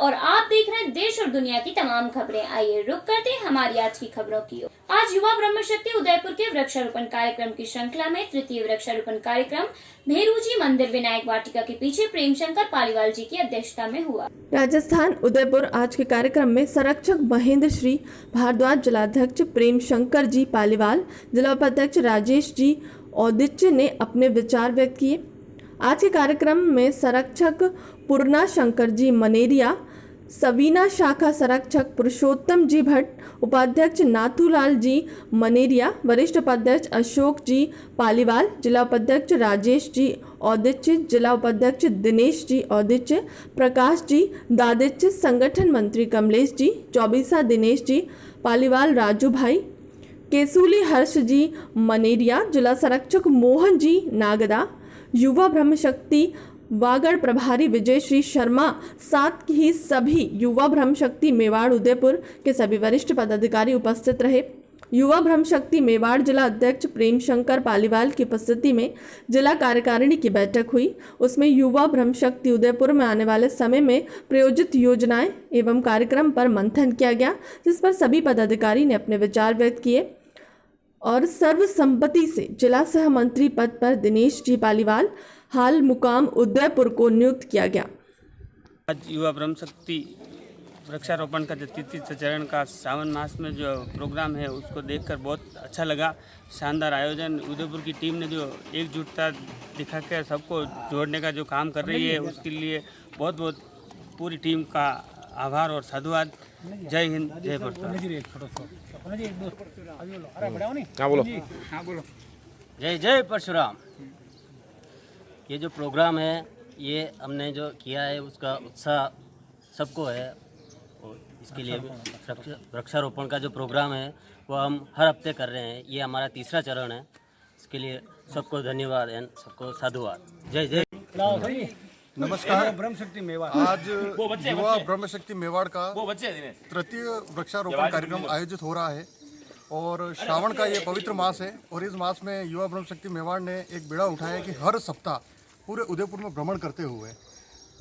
और आप देख रहे हैं देश और दुनिया की तमाम खबरें। आइए रुक करते हैं हमारी आज की खबरों की ओर। आज युवा ब्रह्म शक्ति उदयपुर के वृक्षारोपण कार्यक्रम की श्रृंखला में तृतीय वृक्षारोपण कार्यक्रम भेरूजी मंदिर विनायक वाटिका के पीछे प्रेमशंकर पालीवाल जी की अध्यक्षता में हुआ। राजस्थान उदयपुर आज के कार्यक्रम में संरक्षक महेंद्र श्री भारद्वाज, जिलाध्यक्ष प्रेमशंकर जी पालीवाल, जिला उपाध्यक्ष राजेश जी औदिच्य ने अपने विचार व्यक्त किए। आज के कार्यक्रम में संरक्षक पूर्णा शंकर जी मनेरिया, सवीना शाखा संरक्षक पुरुषोत्तम जी भट्ट, उपाध्यक्ष नाथूलाल जी मनेरिया, वरिष्ठ उपाध्यक्ष अशोक जी पालीवाल, जिला उपाध्यक्ष राजेश जी औदिच्य, जिला उपाध्यक्ष दिनेश जी औदिच्य, प्रकाश जी दादिच्य, संगठन मंत्री कमलेश जी चौबीसा, दिनेश जी पालीवाल, राजू भाई केसूली, हर्ष जी मनेरिया, जिला संरक्षक मोहन जी नागदा, युवा ब्रह्म शक्ति वागड़ प्रभारी विजय श्री शर्मा, साथ ही सभी युवा ब्रह्म शक्ति मेवाड़ उदयपुर के सभी वरिष्ठ पदाधिकारी उपस्थित रहे। युवा ब्रह्म शक्ति मेवाड़ जिला अध्यक्ष प्रेमशंकर पालीवाल की उपस्थिति में जिला कार्यकारिणी की बैठक हुई। उसमें युवा ब्रह्म शक्ति उदयपुर में आने वाले समय में प्रायोजित योजनाएं एवं कार्यक्रम पर मंथन किया गया, जिस पर सभी पदाधिकारी ने अपने विचार व्यक्त किए और सर्वसम्मति से जिला सह मंत्री पद पर दिनेश जी पालीवाल हाल मुकाम उदयपुर को नियुक्त किया गया। आज युवा ब्रह्म शक्ति वृक्षारोपण का जो तृतीय चरण का सावन मास में जो प्रोग्राम है उसको देखकर बहुत अच्छा लगा। शानदार आयोजन, उदयपुर की टीम ने जो एकजुटता दिखाकर सबको जोड़ने का जो काम कर रही है उसके लिए बहुत बहुत पूरी टीम का आभार और साधुवाद। जय हिंद, जय परशुराम। जय जय परशुराम। ये जो प्रोग्राम है ये हमने जो किया है उसका उत्साह सबको है और इसके लिए वृक्षारोपण का जो प्रोग्राम है वो हम हर हफ्ते कर रहे हैं। ये हमारा तीसरा चरण है। इसके लिए सबको धन्यवाद एंड सबको साधुवाद। जय जय। नमस्कार। ब्रह्म शक्ति मेवाड़, आज युवा ब्रह्म शक्ति मेवाड़ का तृतीय वृक्षारोपण कार्यक्रम आयोजित हो रहा है और श्रावण का ये पवित्र मास है और इस मास में युवा ब्रह्म शक्ति मेवाड़ ने एक बीड़ा उठाया कि हर सप्ताह पूरे उदयपुर में भ्रमण करते हुए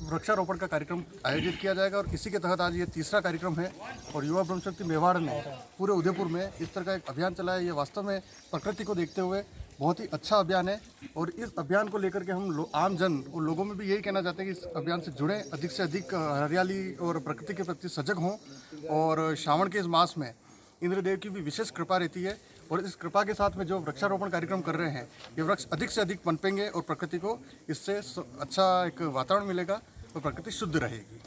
वृक्षारोपण का कार्यक्रम आयोजित किया जाएगा और इसी के तहत आज ये तीसरा कार्यक्रम है और युवा ब्रह्म शक्ति मेवाड़ ने पूरे उदयपुर में इस तरह का एक अभियान चलाया। ये वास्तव में प्रकृति को देखते हुए बहुत ही अच्छा अभियान है और इस अभियान को लेकर के हम आम जन और लोगों में भी यही कहना चाहते हैं कि इस अभियान से जुड़ें, अधिक से अधिक हरियाली और प्रकृति के प्रति सजग हों और श्रावण के इस मास में इंद्रदेव की भी विशेष कृपा रहती है और इस कृपा के साथ में जो वृक्षारोपण कार्यक्रम कर रहे हैं ये वृक्ष अधिक से अधिक पनपेंगे और प्रकृति को इससे अच्छा एक वातावरण मिलेगा और प्रकृति शुद्ध रहेगी।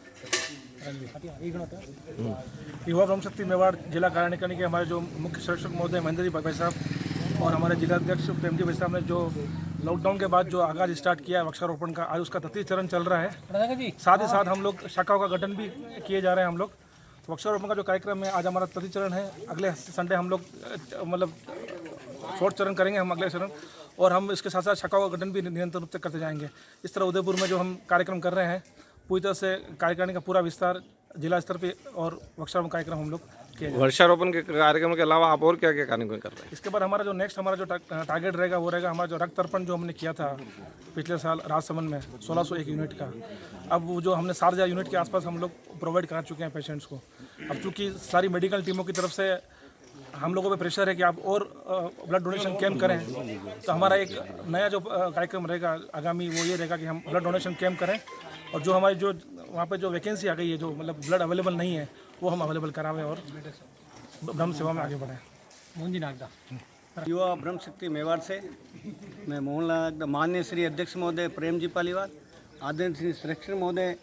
युवा ब्रह्म शक्ति मेवाड़ जिला कार्यकारिणी के हमारे जो मुख्य संरक्षक महोदय महेंद्र जी भाई साहब और हमारे जिलाध्यक्ष प्रेम जी भाई साहब ने जो लॉकडाउन के बाद जो आगाज स्टार्ट किया है वृक्षारोपण का, आज उसका तृतीय चरण चल रहा है। साथ ही साथ हम लोग शाखाओं का गठन भी किए जा रहे हैं। हम लोग वृक्षारोपण का जो कार्यक्रम है आज हमारा तृतीय चरण है। अगले संडे हम लोग मतलब फोर्थ चरण करेंगे हम अगले चरण और हम इसके साथ साथ शाखाओं का गठन भी निरंतर रूप से करते जाएंगे। इस तरह उदयपुर में जो हम कार्यक्रम कर रहे हैं पूरी तरह से कार्यकारिणी का पूरा विस्तार जिला स्तर पे और वृक्षारोपण कार्यक्रम हम लोग किए जाएंगे। वृक्षारोपण के कार्यक्रम के अलावा आप और क्या क्या कार्यक्रम कर रहे हैं? इसके बाद हमारा जो नेक्स्ट हमारा जो टारगेट रहेगा वो रहेगा हमारा जो रक्त तर्पण जो हमने किया था पिछले साल राजसमंद में 1601 यूनिट का। अब वो जो हमने 7000 यूनिट के आसपास हम लोग प्रोवाइड करा चुके हैं पेशेंट्स को। अब चूँकि सारी मेडिकल टीमों की तरफ से हम लोगों पे प्रेशर है कि आप और ब्लड डोनेशन कैंप करें, तो हमारा एक नया जो कार्यक्रम रहेगा आगामी वो ये रहेगा कि हम ब्लड डोनेशन कैंप करें और जो हमारी जो वहाँ पे जो वैकेंसी आ गई है, जो मतलब ब्लड अवेलेबल नहीं है, वो हम अवेलेबल करावें और ब्रह्म सेवा में आगे बढ़ें। मोहन जी नागदा, युवा ब्रह्म शक्ति मेवाड़ से मैं मोहन नागदा, माननीय श्री अध्यक्ष महोदय प्रेम जी पालीवाल, आदरणीय श्री संरक्षक महोदय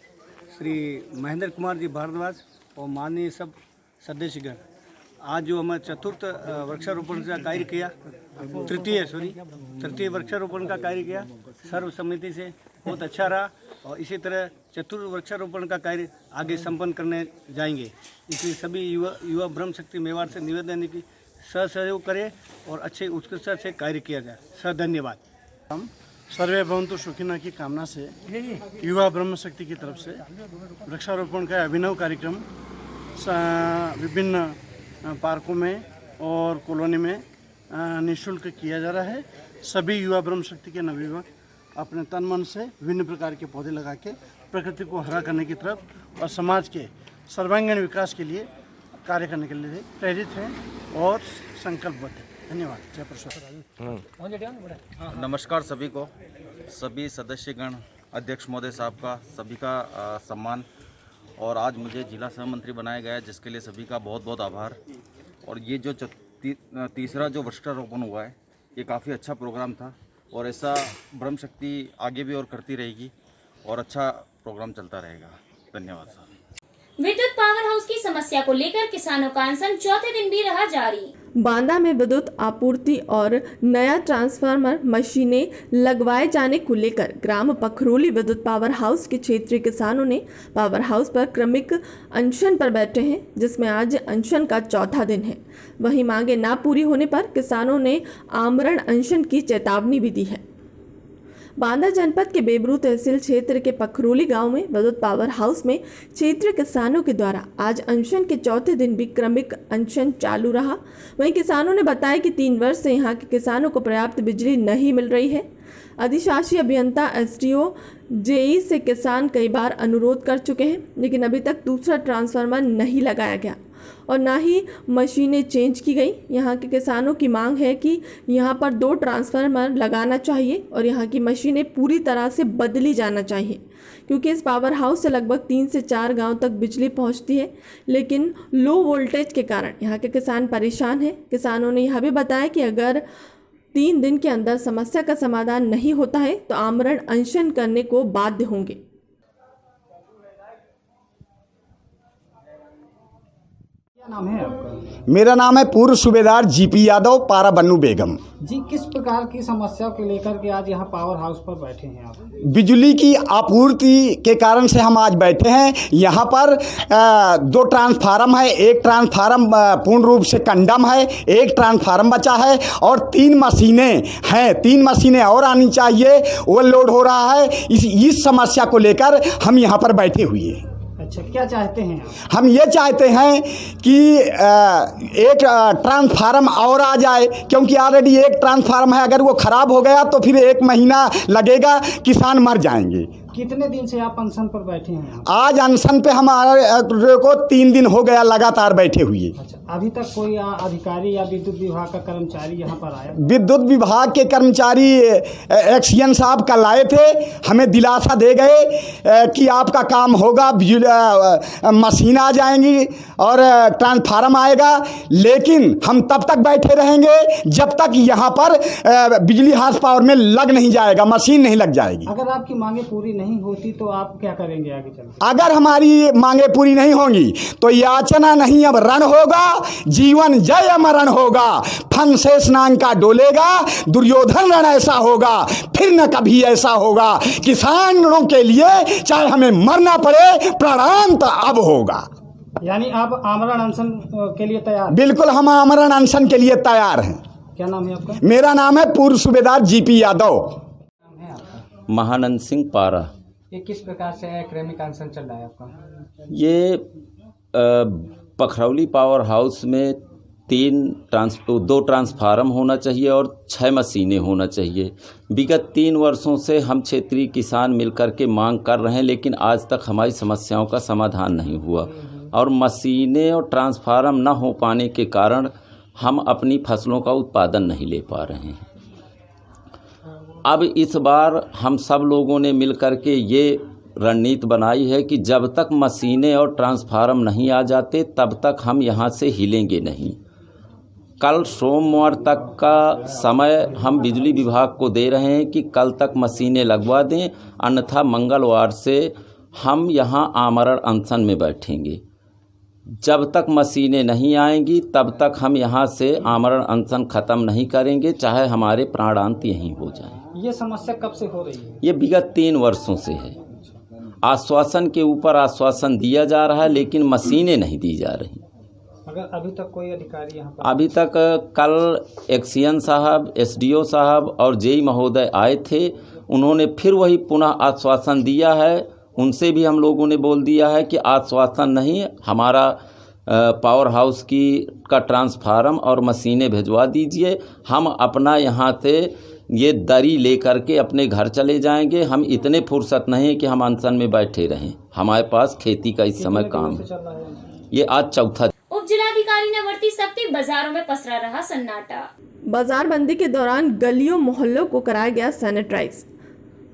श्री महेंद्र कुमार जी भारद्वाज और माननीय सब सदस्यगण, आज जो हमें चतुर्थ वृक्षारोपण का कार्य किया, तृतीय वृक्षारोपण का कार्य किया सर्वसम्मति से बहुत अच्छा रहा और इसी तरह चतुर्थ वृक्षारोपण का कार्य आगे संपन्न करने जाएंगे। इसलिए सभी युवा ब्रह्म शक्ति मेवाड़ से निवेदन है कि सहयोग करें और अच्छे उत्कृष्टता से कार्य किया जाए। सर धन्यवाद। हम सर्वे भवन्तु सुखिनः की कामना से युवा ब्रह्म शक्ति की तरफ से वृक्षारोपण का अभिनव कार्यक्रम विभिन्न पार्कों में और कॉलोनी में निःशुल्क किया जा रहा है। सभी युवा ब्रह्म शक्ति के नवयुवक अपने तन मन से विभिन्न प्रकार के पौधे लगा के प्रकृति को हरा करने की तरफ और समाज के सर्वांगीण विकास के लिए कार्य करने के लिए प्रेरित हैं और संकल्पबद्ध हैं। धन्यवाद। जय परशुराम। नमस्कार सभी को, सभी सदस्यगण, अध्यक्ष महोदय साहब का, सभी का सम्मान। और आज मुझे जिला सह मंत्री बनाया गया है, जिसके लिए सभी का बहुत बहुत आभार। और ये जो तीसरा जो वृक्षारोपण हुआ है, ये काफ़ी अच्छा प्रोग्राम था और ऐसा ब्रह्म शक्ति आगे भी और करती रहेगी और अच्छा प्रोग्राम चलता रहेगा। धन्यवाद साहब। विद्युत पावर हाउस की समस्या को लेकर किसानों का अनशन चौथे दिन भी रहा जारी। बांदा में विद्युत आपूर्ति और नया ट्रांसफार्मर मशीनें लगवाए जाने को लेकर ग्राम पखरोली विद्युत पावर हाउस के क्षेत्रीय किसानों ने पावर हाउस पर क्रमिक अनशन पर बैठे हैं, जिसमें आज अनशन का चौथा दिन है। वहीं मांगे ना पूरी होने पर किसानों ने आमरण अनशन की चेतावनी भी दी है। बांदा जनपद के बेबरू तहसील क्षेत्र के पखरोली गांव में विद्युत पावर हाउस में क्षेत्रीय किसानों के द्वारा आज अनशन के चौथे दिन भी क्रमिक अनशन चालू रहा। वहीं किसानों ने बताया कि 3 वर्ष से यहां के किसानों को पर्याप्त बिजली नहीं मिल रही है। अधिशासी अभियंता एसडीओ जेई से किसान कई बार अनुरोध कर चुके हैं, लेकिन अभी तक दूसरा ट्रांसफार्मर नहीं लगाया गया और ना ही मशीनें चेंज की गई। यहाँ के किसानों की मांग है कि यहाँ पर 2 ट्रांसफार्मर लगाना चाहिए और यहाँ की मशीनें पूरी तरह से बदली जाना चाहिए, क्योंकि इस पावर हाउस से लगभग 3 से 4 गांव तक बिजली पहुँचती है, लेकिन लो वोल्टेज के कारण यहाँ के किसान परेशान हैं। किसानों ने यह भी बताया कि अगर 3 दिन के अंदर समस्या का समाधान नहीं होता है तो आमरण अनशन करने को बाध्य होंगे। नाम है आपका? मेरा नाम है पूर्व सूबेदार जीपी यादव, पारा बन्नू बेगम जी। किस प्रकार की समस्या को लेकर के आज यहाँ पावर हाउस पर बैठे हैं आप? बिजली की आपूर्ति के कारण से हम आज बैठे हैं। यहाँ पर 2 ट्रांसफार्म है, एक ट्रांसफार्म पूर्ण रूप से कंडम है, एक ट्रांसफार्म बचा है और 3 मशीनें हैं। 3 मशीनें और आनी चाहिए, ओवरलोड हो रहा है। इस समस्या को लेकर हम यहाँ पर बैठे हुए हैं। अच्छा, क्या चाहते हैं आप? हम ये चाहते हैं कि एक ट्रांसफार्म और आ जाए, क्योंकि ऑलरेडी एक ट्रांसफार्म है, अगर वो ख़राब हो गया तो फिर 1 महीना लगेगा, किसान मर जाएंगे। कितने दिन से आप अनशन पर बैठे हैं? आज अनशन पे हमारे को 3 दिन हो गया लगातार बैठे हुए। अच्छा, अभी तक कोई अधिकारी या विद्युत विभाग का कर्मचारी यहाँ पर आया? विद्युत विभाग के कर्मचारी एक्सीएन साहब कल आए थे, हमें दिलासा दे गए कि आपका काम होगा, मशीन आ जाएंगी और ट्रांसफार्म आएगा, लेकिन हम तब तक बैठे रहेंगे जब तक यहाँ पर बिजली हाउस पावर में लग नहीं जाएगा, मशीन नहीं लग जाएगी। अगर आपकी मांगे पूरी नहीं होती तो आप क्या करेंगे आगे चलकर? अगर हमारी मांगे पूरी नहीं होंगी तो याचना नहीं अब रण होगा, जीवन जय मरण होगा। फन से स्नान का डोलेगा, दुर्योधन रण ऐसा होगा, फिर न कभी ऐसा होगा। किसानों के लिए चाहे हमें मरना पड़े, प्राणांत तो अब होगा। यानी आप आमरण अनशन के लिए तैयार? बिल्कुल, हम आमरण अनशन के लिए तैयार हैं। क्या नाम है आपका? मेरा नाम है पूर्व सूबेदार जीपी यादव। महानंद सिंह पारा। ये किस प्रकार से क्रमिक अनशन चल रहा है आपका? ये पखरौली पावर हाउस में 2 ट्रांसफार्म होना चाहिए और 6 मशीनें होना चाहिए। विगत 3 वर्षों से हम क्षेत्रीय किसान मिलकर के मांग कर रहे हैं, लेकिन आज तक हमारी समस्याओं का समाधान नहीं हुआ और मशीनें और ट्रांसफार्म न हो पाने के कारण हम अपनी फसलों का उत्पादन नहीं ले पा रहे हैं। अब इस बार हम सब लोगों ने मिलकर के ये रणनीति बनाई है कि जब तक मशीनें और ट्रांसफार्म नहीं आ जाते तब तक हम यहाँ से हिलेंगे नहीं। कल सोमवार तक का समय हम बिजली विभाग को दे रहे हैं कि कल तक मशीनें लगवा दें, अन्यथा मंगलवार से हम यहाँ आमरण अनशन में बैठेंगे। जब तक मशीनें नहीं आएंगी तब तक हम यहाँ से आमरण अनशन ख़त्म नहीं करेंगे, चाहे हमारे प्राणांत यहीं हो जाएं। ये समस्या कब से हो रही है? ये विगत 3 वर्षों से है। आश्वासन के ऊपर आश्वासन दिया जा रहा है, लेकिन मशीनें नहीं दी जा रही। अगर अभी तक कोई अधिकारी यहाँ पर? अभी तक कल एक्सीएन साहब, एसडीओ साहब और जेई महोदय आए थे, उन्होंने फिर वही पुनः आश्वासन दिया है। उनसे भी हम लोगों ने बोल दिया है कि आश्वासन नहीं, हमारा पावर हाउस का ट्रांसफार्म और मशीनें भिजवा दीजिए। हम अपना यहाँ से ये दरी लेकर के अपने घर चले जाएंगे। हम इतने फुर्सत नहीं है कि हम अनशन में बैठे रहें। हमारे पास खेती का इस समय काम है। ये आज चौथा। उप जिलाधिकारी ने बरती सख्ती, बाजारों में पसरा रहा सन्नाटा। बाजार बंदी के दौरान गलियों मोहल्लों को कराया गया सैनिटाइज।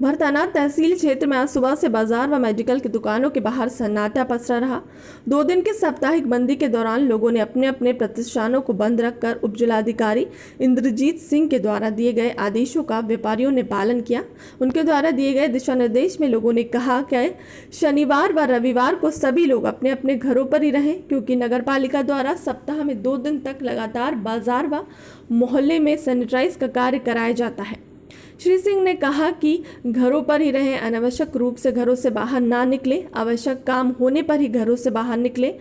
भरताना तहसील क्षेत्र में आज सुबह से बाजार व मेडिकल की दुकानों के बाहर सन्नाटा पसरा रहा। 2 दिन के साप्ताहिक बंदी के दौरान लोगों ने अपने अपने प्रतिष्ठानों को बंद रखकर उप जिलाधिकारी इंद्रजीत सिंह के द्वारा दिए गए आदेशों का व्यापारियों ने पालन किया। उनके द्वारा दिए गए दिशा निर्देश में लोगों ने कहा कि शनिवार व रविवार को सभी लोग अपने अपने घरों पर ही रहें, क्योंकि नगर पालिका द्वारा सप्ताह में 2 दिन तक लगातार बाजार व मोहल्ले में सैनिटाइज का कार्य कराया जाता है। श्री सिंह ने कहा कि घरों पर ही रहें, अनावश्यक रूप से घरों से बाहर ना निकले, आवश्यक काम होने पर ही घरों से बाहर निकले।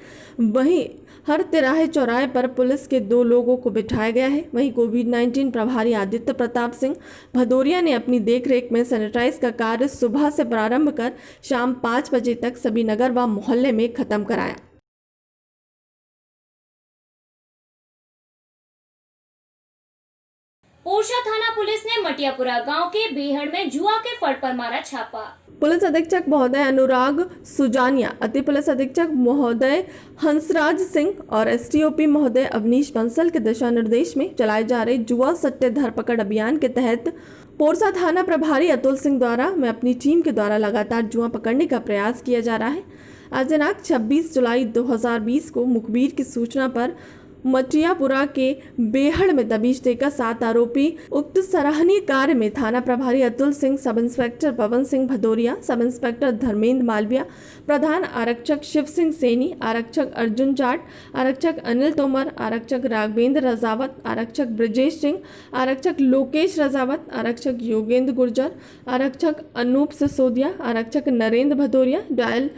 वहीं हर तिराहे चौराहे पर पुलिस के 2 लोगों को बिठाया गया है। वहीं कोविड-19 प्रभारी आदित्य प्रताप सिंह भदौरिया ने अपनी देखरेख में सैनिटाइज का कार्य सुबह से प्रारंभ कर शाम 5 बजे तक सभी नगर व मोहल्ले में खत्म कराया। पोरसा थाना पुलिस ने मटियापुरा गांव के बेहड़ में जुआ के फड़ पर मारा छापा। पुलिस अधीक्षक महोदय अनुराग सुजानिया, अति पुलिस अधीक्षक महोदय हंसराज सिंह और एसटीओपी महोदय अवनीश बंसल के दिशा निर्देश में चलाए जा रहे जुआ सट्टे धरपकड़ अभियान के तहत पोरसा थाना प्रभारी अतुल सिंह द्वारा में अपनी टीम के द्वारा लगातार जुआ पकड़ने का प्रयास किया जा रहा है। आज दिनांक 26 जुलाई 2020 को मुखबिर की सूचना पर मटियापुरा के बेहड़ में दबिश देकर 7 आरोपी उक्त सराहनीय कार्य में थाना प्रभारी Atul Singh, sub inspector Pawan Singh Bhadauria, sub inspector Dharmendra Malviya, प्रधान आरक्षक शिव सिंह सैनी, आरक्षक अर्जुन जाट, आरक्षक अनिल तोमर, आरक्षक राघवेंद्र रजावत, आरक्षक ब्रजेश सिंह, आरक्षक लोकेश रजावत, आरक्षक योगेंद्र गुर्जर, आरक्षक अनूप सिसोदिया, आरक्षक नरेंद्र भदौरिया, डायल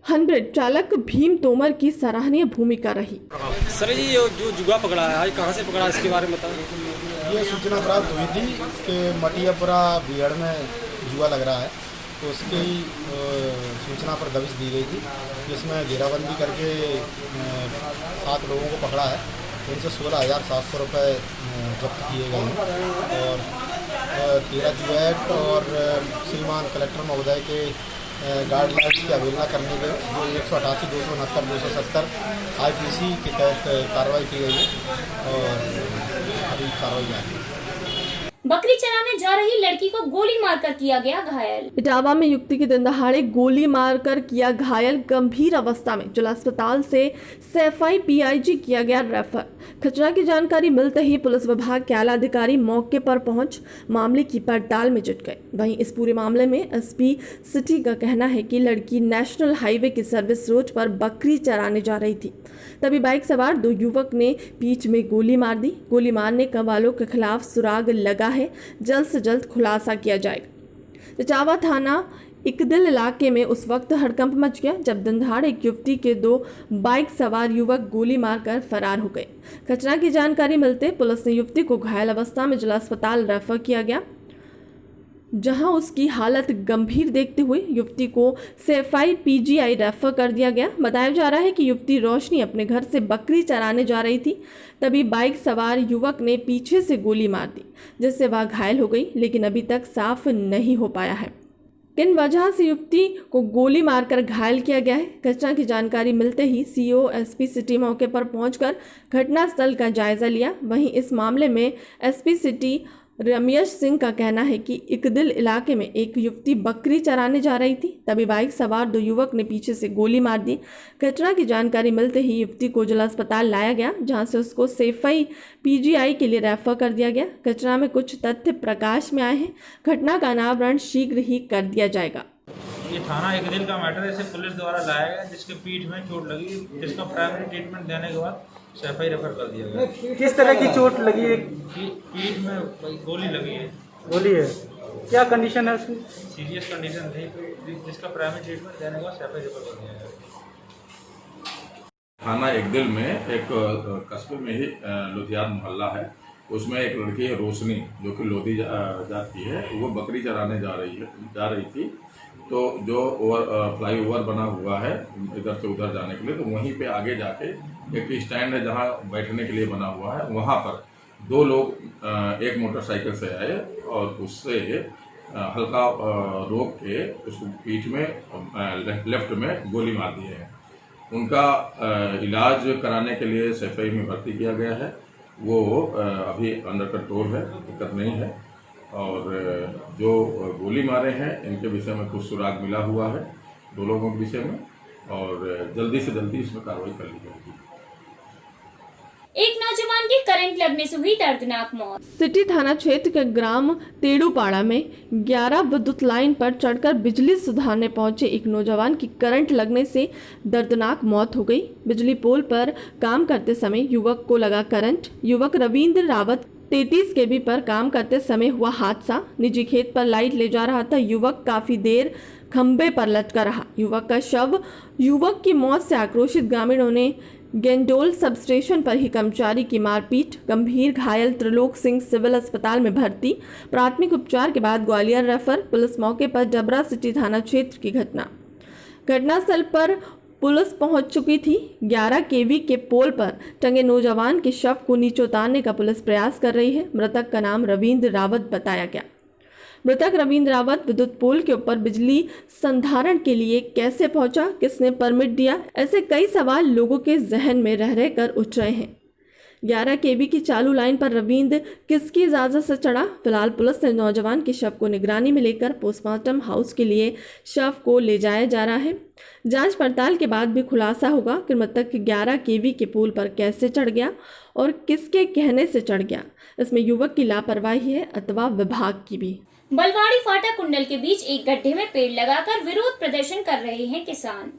100 चालक भीम तोमर की सराहनीय भूमिका रही। सर ये जो जुआ पकड़ा है आज कहाँ से पकड़ा, इसके बारे में बताएं। ये सूचना प्राप्त हुई थी कि मटियापुरा बिहाड़ में जुआ लग रहा है, तो उसकी सूचना पर दबिश दी गई थी, जिसमें घेराबंदी करके 7 लोगों को पकड़ा है। इनसे 16,700 रुपये जब्त किए गए हैं और 13 जुआ एक्ट और श्रीमान कलेक्टर महोदय के गाइडलाइंस की अवहेलना करने के जो 188, 269, 270 IPC के तहत कार्रवाई की गई है और अभी कार्रवाई जारी है। बकरी चराने जा रही लड़की को गोली मारकर किया गया घायल। इटावा में युवती की दिन दहाड़े गोली मारकर किया घायल, गंभीर अवस्था में जिला अस्पताल से सैफई PIG किया गया रेफर। घटना की जानकारी मिलते ही पुलिस विभाग के आला अधिकारी मौके पर पहुंच मामले की पड़ताल में जुट गए। वहीं इस पूरे मामले में SP सिटी का कहना है कि लड़की नेशनल हाईवे की सर्विस रोड पर बकरी चराने जा रही थी, तभी बाइक सवार 2 युवक ने बीच में गोली मार दी। गोली मारने का वालों के खिलाफ सुराग लगा है, जल्द से जल्द खुलासा किया जाएगा। इटावा थाना इकदिल इलाके में उस वक्त हड़कंप मच गया जब दिनदहाड़े एक युवती के 2 बाइक सवार युवक गोली मारकर फरार हो गए। घटना की जानकारी मिलते पुलिस ने युवती को घायल अवस्था में जिला अस्पताल रेफर किया गया, जहां उसकी हालत गंभीर देखते हुए युवती को सैफई PGI रेफर कर दिया गया। बताया जा रहा है कि युवती रोशनी अपने घर से बकरी चराने जा रही थी, तभी बाइक सवार युवक ने पीछे से गोली मार दी, जिससे वह घायल हो गई, लेकिन अभी तक साफ नहीं हो पाया है किन वजह से युवती को गोली मारकर घायल किया गया है। घटना की जानकारी मिलते ही CO SP सिटी मौके पर पहुंचकर घटनास्थल का जायजा लिया। वहीं इस मामले में SP सिटी रमेश सिंह का कहना है कि इकदिल इलाके में एक युवती बकरी चराने जा रही थी, तभी बाइक सवार 2 युवक ने पीछे से गोली मार दी। घटना की जानकारी मिलते ही युवती को जिला अस्पताल लाया गया, जहां से उसको सैफई PGI के लिए रेफर कर दिया गया। घटना में कुछ तथ्य प्रकाश में आए हैं। घटना का अनावरण शीघ्र ही कर दिया जाएगा। ये थाना इकदिल का मैटर है, इसे पुलिस द्वारा लाया गया, जिसके पीठ में चोट लगी, जिसका प्राइमरी ट्रीटमेंट देने के बाद सैफई रेफर कर दिया गया। किस तरह की चोट लगी है? पीठ में गोली लगी है। गोली है, क्या कंडीशन है उसकी? सीरियस कंडीशन थी, जिसका प्राइमरी ट्रीटमेंट देने के बाद सैफई रेफर कर दिया गया। थाना एकदिल में एक कस्बे में ही लुधियान मोहल्ला है, उसमें एक लड़की है रोशनी, जो कि लोधी जात की है। वो बकरी चराने जा रही थी। तो जो फ्लाई ओवर बना हुआ है इधर से उधर जाने के लिए, तो वहीं पे आगे जाके एक स्टैंड है जहाँ बैठने के लिए बना हुआ है, वहाँ पर दो लोग एक मोटरसाइकिल से आए और उससे हल्का रोक के उसको पीठ में लेफ्ट में गोली मार दिए हैं। उनका इलाज कराने के लिए सैफई में भर्ती किया गया है। वो अभी अंडर कंट्रोल है, दिक्कत नहीं है। और जो गोली मारे हैं इनके विषय में कुछ सुराग मिला हुआ है, दो लोगों के विषय में, और जल्दी से जल्दी इसमें कार्रवाई कर ली जाएगी। एक नौजवान की करंट लगने से हुई दर्दनाक मौत। सिटी थाना क्षेत्र के ग्राम तेड़ूपाड़ा में 11 विद्युत लाइन पर चढ़कर बिजली सुधारने पहुंचे एक नौजवान की करंट लगने से दर्दनाक मौत हो गई। बिजली पोल पर काम करते समय युवक को लगा करंट। युवक रविंद्र रावत 33 kV पर काम करते समय हुआ हादसा। निजी खेत पर लाइट ले जा रहा था। युवक काफी देर खंबे पर लटका रहा। युवक की मौत से आक्रोशित ग्रामीणों ने गेंडोल सब स्टेशन पर ही कर्मचारी की मारपीट, गंभीर घायल त्रिलोक सिंह सिविल अस्पताल में भर्ती, प्राथमिक उपचार के बाद ग्वालियर रेफर। पुलिस मौके पर डबरा सिटी थाना क्षेत्र की घटनास्थल पर पुलिस पहुंच चुकी थी। 11 kV के पोल पर टंगे नौजवान के शव को नीचे उतारने का पुलिस प्रयास कर रही है। मृतक का नाम रविंद्र रावत बताया गया। मृतक रविंद्र रावत विद्युत पोल के ऊपर बिजली संधारण के लिए कैसे पहुंचा, किसने परमिट दिया, ऐसे कई सवाल लोगों के जहन में रह रहकर उठ रहे हैं। 11 kV की चालू लाइन पर रविंद्र किसकी इजाजत से चढ़ा? फिलहाल पुलिस ने नौजवान के शव को निगरानी में लेकर पोस्टमार्टम हाउस के लिए शव को ले जाया जा रहा है। जांच पड़ताल के बाद भी खुलासा होगा कि मृतक 11 kV के पोल पर कैसे चढ़ गया और किसके कहने से चढ़ गया। इसमें युवक की लापरवाही है अथवा विभाग की भी। बलवाड़ी फाटा कुंडल के बीच एक गड्ढे में पेड़ लगाकर विरोध प्रदर्शन कर रहे हैं किसान।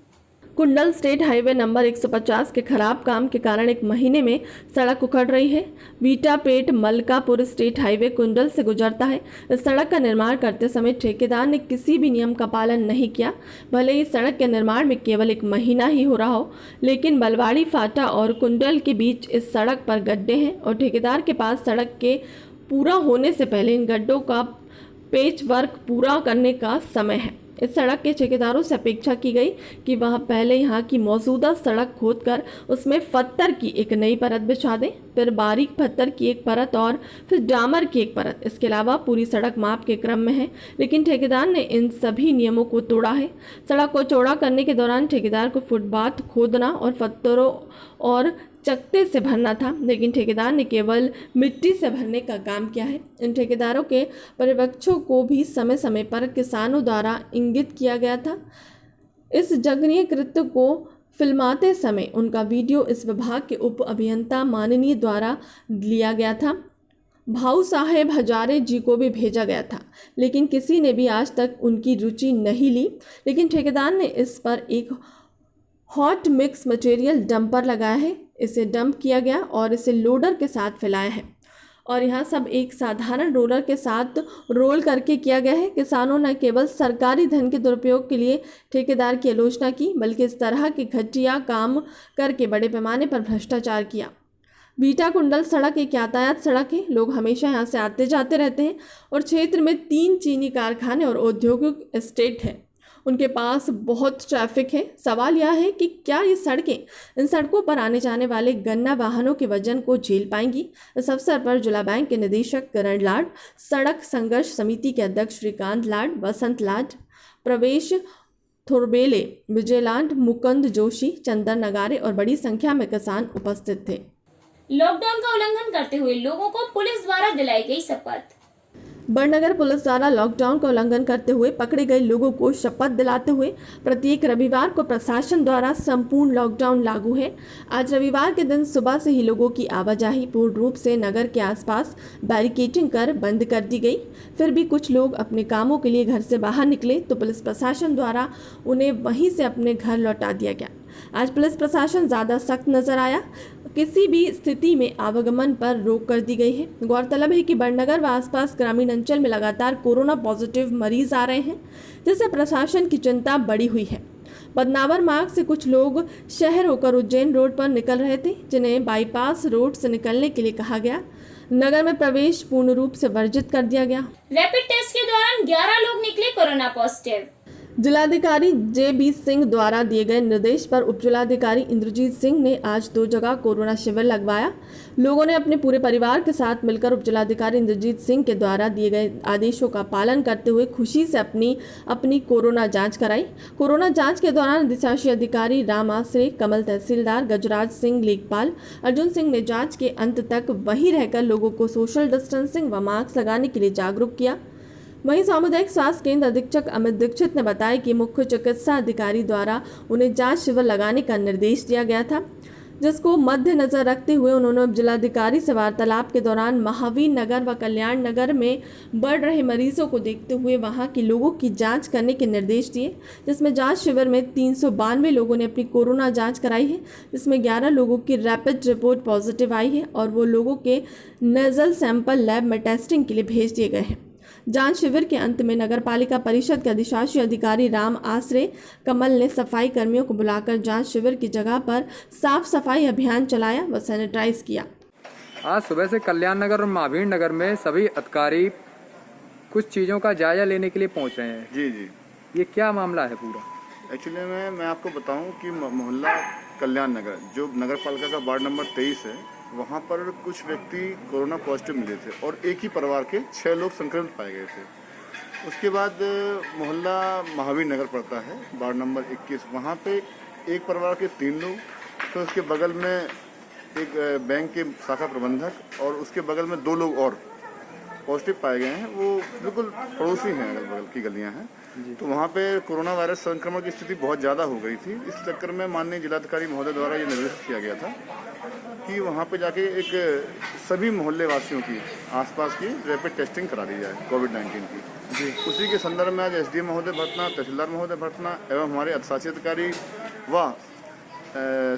कुंडल स्टेट हाईवे नंबर 150 के खराब काम के कारण एक महीने में सड़क उखड़ रही है। बीटापेट मलकापुर स्टेट हाईवे कुंडल से गुजरता है। इस सड़क का निर्माण करते समय ठेकेदार ने किसी भी नियम का पालन नहीं किया। भले ही सड़क के निर्माण में केवल 1 महीना ही हो रहा हो, लेकिन बलवाड़ी फाटा और कुंडल के बीच इस सड़क पर गड्ढे हैं और ठेकेदार के पास सड़क के पूरा होने से पहले इन गड्ढों का पेच वर्क पूरा करने का समय है। इस सड़क के ठेकेदारों से अपेक्षा की गई कि वह पहले यहाँ की मौजूदा सड़क खोदकर उसमें पत्थर की एक नई परत बिछा दें, फिर बारीक पत्थर की एक परत और फिर डामर की एक परत। इसके अलावा पूरी सड़क माप के क्रम में है, लेकिन ठेकेदार ने इन सभी नियमों को तोड़ा है। सड़क को चौड़ा करने के दौरान ठेकेदार को फुटपाथ खोदना और पत्थरों और चकते से भरना था, लेकिन ठेकेदार ने केवल मिट्टी से भरने का काम किया है। इन ठेकेदारों के पर्यवेक्षकों को भी समय समय पर किसानों द्वारा इंगित किया गया था। इस जघन्य कृत्य को फिल्माते समय उनका वीडियो इस विभाग के उप अभियंता माननीय द्वारा लिया गया था। भाऊ साहेब हजारे जी को भी भेजा गया था, लेकिन किसी ने भी आज तक उनकी रुचि नहीं ली। लेकिन ठेकेदार ने इस पर एक हॉट मिक्स मटेरियल डंपर लगाया है। इसे डंप किया गया और इसे लोडर के साथ फैलाया है और यह सब एक साधारण रोलर के साथ रोल करके किया गया है। किसानों न केवल सरकारी धन के दुरुपयोग के लिए ठेकेदार की आलोचना की, बल्कि इस तरह के घटिया काम करके बड़े पैमाने पर भ्रष्टाचार किया। बीटा कुंडल सड़क एक यातायात सड़क है। लोग हमेशा यहाँ से आते जाते रहते हैं और क्षेत्र में 3 चीनी कारखाने और औद्योगिक एस्टेट है। उनके पास बहुत ट्रैफिक है। सवाल यह है कि क्या ये सड़कें इन सड़कों पर आने जाने वाले गन्ना वाहनों के वजन को झेल पाएंगी। इस अवसर पर जिला बैंक के निदेशक करण लाड, सड़क संघर्ष समिति के अध्यक्ष श्रीकांत लाड, वसंत लाड, प्रवेश थोरबेले, विजय लाड, मुकुंद जोशी, चंदन नगारे और बड़ी संख्या में किसान उपस्थित थे। लॉकडाउन का उल्लंघन करते हुए लोगों को पुलिस द्वारा दिलाई गई शपथ। बड़नगर पुलिस द्वारा लॉकडाउन का उल्लंघन करते हुए पकड़े गए लोगों को शपथ दिलाते हुए प्रत्येक रविवार को प्रशासन द्वारा संपूर्ण लॉकडाउन लागू है। आज रविवार के दिन सुबह से ही लोगों की आवाजाही पूर्ण रूप से नगर के आसपास बैरिकेडिंग कर बंद कर दी गई। फिर भी कुछ लोग अपने कामों के लिए घर से बाहर निकले तो पुलिस प्रशासन द्वारा उन्हें वहीं से अपने घर लौटा दिया गया। आज पुलिस प्रशासन ज़्यादा सख्त नजर आया। किसी भी स्थिति में आवागमन पर रोक कर दी गई है। गौरतलब है कि बड़नगर व आसपास ग्रामीण अंचल में लगातार कोरोना पॉजिटिव मरीज आ रहे हैं, जिससे प्रशासन की चिंता बढ़ी हुई है। बदनावर मार्ग से कुछ लोग शहर होकर उज्जैन रोड पर निकल रहे थे, जिन्हें बाईपास रोड से निकलने के लिए कहा गया। नगर में प्रवेश पूर्ण रूप से वर्जित कर दिया गया। रैपिड टेस्ट के दौरान 11 लोग निकले कोरोना पॉजिटिव। जिलाधिकारी जे.बी. सिंह द्वारा दिए गए निर्देश पर उप जिलाधिकारी इंद्रजीत सिंह ने आज 2 जगह कोरोना शिविर लगवाया। लोगों ने अपने पूरे परिवार के साथ मिलकर उप जिलाधिकारी इंद्रजीत सिंह के द्वारा दिए गए आदेशों का पालन करते हुए खुशी से अपनी कोरोना जांच कराई। कोरोना जांच के दौरान अधिशासी अधिकारी राम आसरे, कमल तहसीलदार, गजराज सिंह लेखपाल, अर्जुन सिंह ने जाँच के अंत तक वहीं रहकर लोगों को सोशल डिस्टेंसिंग व मास्क लगाने के लिए जागरूक किया। वहीं सामुदायिक स्वास्थ्य केंद्र अधीक्षक अमित दीक्षित ने बताया कि मुख्य चिकित्सा अधिकारी द्वारा उन्हें जांच शिविर लगाने का निर्देश दिया गया था, जिसको मद्देनजर रखते हुए उन्होंने उप जिलाधिकारी से वार्तालाप के दौरान महावीर नगर व कल्याण नगर में बढ़ रहे मरीजों को देखते हुए वहां के लोगों की जांच करने के निर्देश दिए, जिसमें जांच शिविर में 392 लोगों ने अपनी कोरोना जांच कराई है, जिसमें 11 लोगों की रैपिड रिपोर्ट पॉजिटिव आई है और वो लोगों के नेजल सैंपल लैब में टेस्टिंग के लिए भेज दिए गए हैं। जांच शिविर के अंत में नगर पालिका परिषद के अधिशासी अधिकारी राम आसरे कमल ने सफाई कर्मियों को बुलाकर जांच शिविर की जगह पर साफ सफाई अभियान चलाया व सैनिटाइज किया। आज सुबह से कल्याण नगर और महावीर नगर में सभी अधिकारी कुछ चीज़ों का जायजा लेने के लिए पहुंच रहे हैं। जी जी, ये क्या मामला है पूरा? एक्चुअली मैं आपको बताऊं कि मोहल्ला कल्याण नगर जो नगर पालिका का वार्ड नंबर 23 है, वहाँ पर कुछ व्यक्ति कोरोना पॉजिटिव मिले थे और एक ही परिवार के 6 लोग संक्रमित पाए गए थे। उसके बाद मोहल्ला महावीर नगर पड़ता है, वार्ड नंबर 21, वहाँ पे एक परिवार के 3 लोग, फिर उसके बगल में एक बैंक के शाखा प्रबंधक और उसके बगल में 2 लोग और पॉजिटिव पाए गए हैं। वो बिल्कुल पड़ोसी हैं, अगल बगल की गलियाँ हैं। तो वहाँ पे कोरोना वायरस संक्रमण की स्थिति बहुत ज़्यादा हो गई थी। इस चक्कर में माननीय जिलाधिकारी महोदय द्वारा ये निर्देश किया गया था कि वहाँ पे जाके एक सभी मोहल्ले वासियों की आसपास की रैपिड टेस्टिंग करा दी जाए कोविड-19 की। जी, उसी के संदर्भ में आज एसडीएम महोदय भटना, तहसीलदार महोदय भटना एवं हमारे अधिशासी अधिकारी व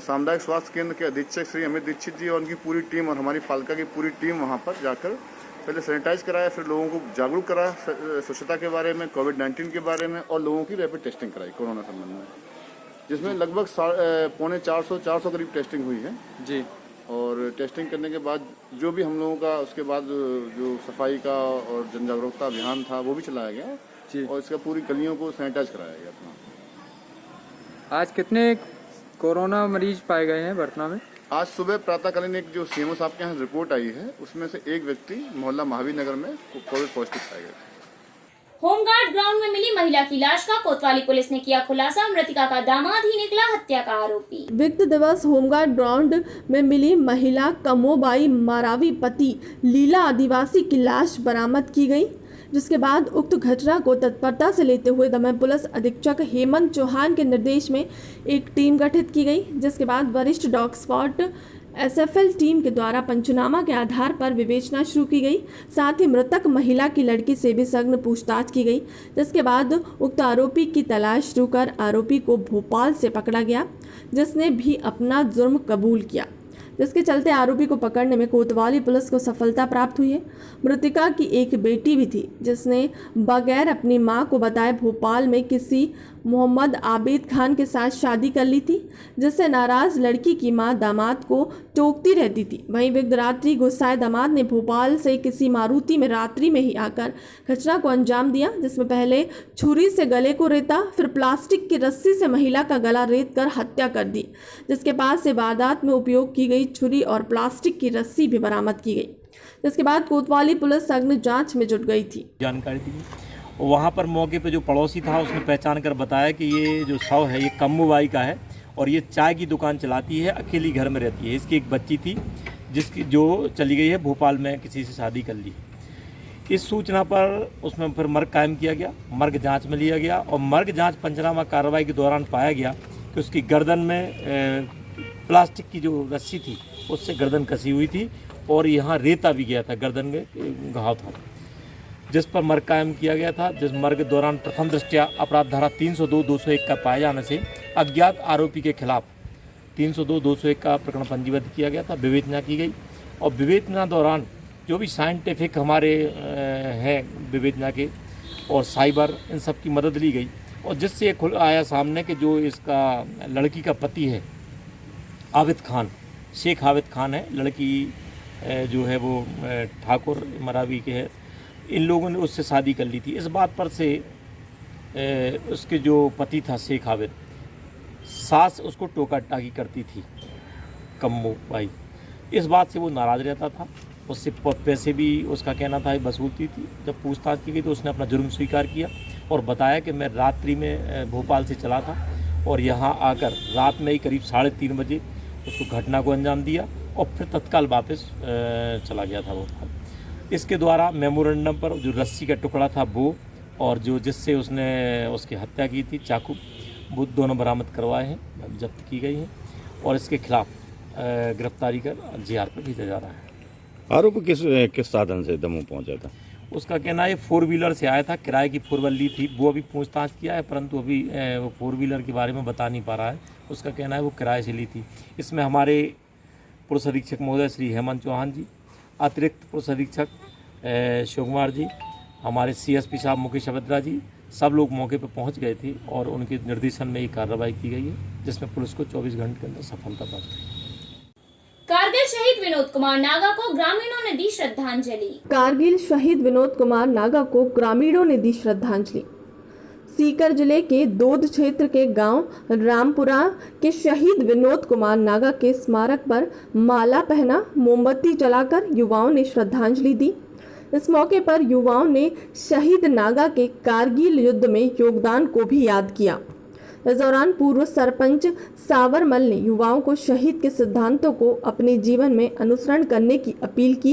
सामुदायिक स्वास्थ्य केंद्र के अधीक्षक श्री अमित दीक्षित जी और उनकी पूरी टीम और हमारी पालिका की पूरी टीम वहाँ पर जाकर पहले सैनिटाइज कराया, फिर लोगों को जागरूक करा स्वच्छता के बारे में, कोविड-19 के बारे में और लोगों की रैपिड टेस्टिंग कराई कोरोना संबंध में, जिसमें लगभग 450 करीब टेस्टिंग हुई है। जी, और टेस्टिंग करने के बाद जो भी हम लोगों का उसके बाद जो सफाई का और जन जागरूकता अभियान था वो भी चलाया गया जी, और इसका पूरी गलियों को सैनिटाइज कराया गया अपना। आज कितने कोरोना मरीज पाए गए हैं वर्तमान में? आज सुबह प्रातःकालीन एक जो सीएमओ साहब के यहाँ रिपोर्ट आई है, उसमें से एक व्यक्ति मोहल्ला महावीर नगर में कोविड पॉजिटिव पाए गए। होमगार्ड ग्राउंड में मिली महिला की लाश का कोतवाली पुलिस ने किया खुलासा। मृतका का दामाद ही निकला हत्या का आरोपी। विगत दिवस होमगार्ड ग्राउंड में मिली महिला कमोबाई मारावी पति लीला आदिवासी की लाश बरामद की गई, जिसके बाद उक्त घटना को तत्परता से लेते हुए दमन पुलिस अधीक्षक हेमंत चौहान के निर्देश में एक टीम गठित की गई, जिसके बाद वरिष्ठ डॉग स्पॉट एसएफएल टीम के द्वारा पंचनामा के आधार पर विवेचना शुरू की गई। साथ ही मृतक महिला की लड़की से भी सघन पूछताछ की गई, जिसके बाद उक्त आरोपी की तलाश शुरू कर आरोपी को भोपाल से पकड़ा गया, जिसने भी अपना जुर्म कबूल किया, जिसके चलते आरोपी को पकड़ने में कोतवाली पुलिस को सफलता प्राप्त हुई है। मृतका की एक बेटी भी थी, जिसने बगैर अपनी मां को बताए भोपाल में किसी मोहम्मद आबिद खान के साथ शादी कर ली थी, जिससे नाराज लड़की की मां दामाद को टोकती रहती थी। वहीं विगत रात्रि गुस्साए दामाद ने भोपाल से किसी मारुति में रात्रि में ही आकर घटना को अंजाम दिया, जिसमें पहले छुरी से गले को रेता, फिर प्लास्टिक की रस्सी से महिला का गला रेत कर हत्या कर दी, जिसके पास से वारदात में उपयोग की गई छुरी और प्लास्टिक की रस्सी भी बरामद की गई, जिसके बाद कोतवाली पुलिस सघन जांच में जुट गई थी। जानकारी दी, वहाँ पर मौके पे जो पड़ोसी था उसने पहचान कर बताया कि ये जो शव है ये कम्मूबाई का है और ये चाय की दुकान चलाती है, अकेली घर में रहती है। इसकी एक बच्ची थी जिसकी जो चली गई है भोपाल में, किसी से शादी कर ली। इस सूचना पर उसमें फिर मर्ग कायम किया गया, मर्ग जांच में लिया गया और मर्ग जांच पंचनामा कार्रवाई के दौरान पाया गया कि उसकी गर्दन में प्लास्टिक की जो रस्सी थी उससे गर्दन कसी हुई थी और यहाँ रेता भी गया था, गर्दन में घाव था, जिस पर मर्ग कायम किया गया था। जिस मर्ग के दौरान प्रथम दृष्टया अपराध धारा 302-201 का पाए जाने से अज्ञात आरोपी के खिलाफ 302-201 का प्रकरण पंजीबद्ध किया गया था। विवेचना की गई और विवेचना दौरान जो भी साइंटिफिक हमारे हैं विवेचना के और साइबर, इन सब की मदद ली गई और जिससे खुल आया सामने कि जो इसका लड़की का पति है आबिद खान, शेख आबिद खान है, लड़की जो है वो ठाकुर मरावी के है, इन लोगों ने उससे शादी कर ली थी। इस बात पर से उसके जो पति था शेख आबिद, सास उसको टोका टाकी करती थी कम्मू भाई। इस बात से वो नाराज़ रहता था, उससे पैसे भी उसका कहना था वसूलती थी। जब पूछताछ की गई तो उसने अपना जुर्म स्वीकार किया और बताया कि मैं रात्रि में भोपाल से चला था और यहाँ आकर रात में ही करीब 3:30 बजे उसको घटना को अंजाम दिया और फिर तत्काल वापस चला गया था भोपाल। इसके द्वारा मेमोरेंडम पर जो रस्सी का टुकड़ा था वो और जो जिससे उसने उसकी हत्या की थी चाकू, वो दोनों बरामद करवाए हैं, जब्त की गई हैं और इसके खिलाफ गिरफ्तारी कर जीआर पर भेजा जा रहा है। आरोप किस साधन से दमू पहुंचा था? उसका कहना है 4 व्हीलर से आया था, किराए की 4 व्हीलर ली थी। वो अभी पूछताछ किया है परंतु अभी वो 4 व्हीलर के बारे में बता नहीं पा रहा है। उसका कहना है वो किराए से ली थी। इसमें हमारे पुलिस अधीक्षक महोदय श्री हेमंत चौहान जी, अतिरिक्त पुलिस अधीक्षक शिव कुमार जी, हमारे CSP साहब मुकेश अभद्रा जी, सब लोग मौके पर पहुंच गए थे और उनके निर्देशन में ये कार्रवाई की गई है, जिसमें पुलिस को 24 घंटे के अंदर सफलता प्राप्त हुई। कारगिल शहीद विनोद कुमार नागा को ग्रामीणों ने दी श्रद्धांजलि। कारगिल शहीद विनोद कुमार नागा को ग्रामीणों ने दी श्रद्धांजलि। सीकर जिले के दोद क्षेत्र के गांव रामपुरा के शहीद विनोद कुमार नागा के स्मारक पर माला पहना, मोमबत्ती जलाकर युवाओं ने श्रद्धांजलि दी। इस मौके पर युवाओं ने शहीद नागा के कारगिल युद्ध में योगदान को भी याद किया। इस दौरान पूर्व सरपंच सावरमल ने युवाओं को शहीद के सिद्धांतों को अपने जीवन में अनुसरण करने की अपील की।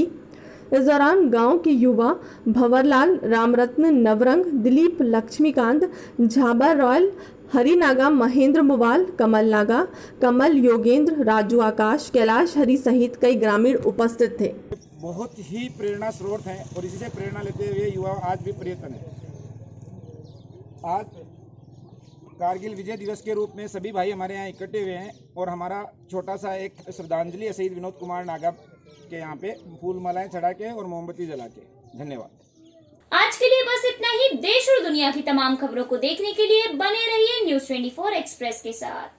इस दौरान गांव के युवा भंवरलाल, रामरत्न, नवरंग, दिलीप, लक्ष्मीकांत, झाबा रॉयल, हरि नागा, महेंद्र मुवाल, कमल नागा, कमल, योगेंद्र, राजू आकाश, कैलाश हरि सहित कई ग्रामीण उपस्थित थे। बहुत ही प्रेरणा स्रोत हैं और इसी से प्रेरणा लेते हुए युवा आज भी प्रयत्न है। आज कारगिल विजय दिवस के रूप में सभी भाई हमारे यहाँ इकट्ठे हुए हैं और हमारा छोटा सा एक श्रद्धांजलि है शहीद विनोद कुमार नागा के यहाँ पे फूल मालाएं चढ़ा के और मोमबत्ती जला के। धन्यवाद। आज के लिए बस इतना ही। देश और दुनिया की तमाम खबरों को देखने के लिए बने रहिए न्यूज़ 24 एक्सप्रेस के साथ।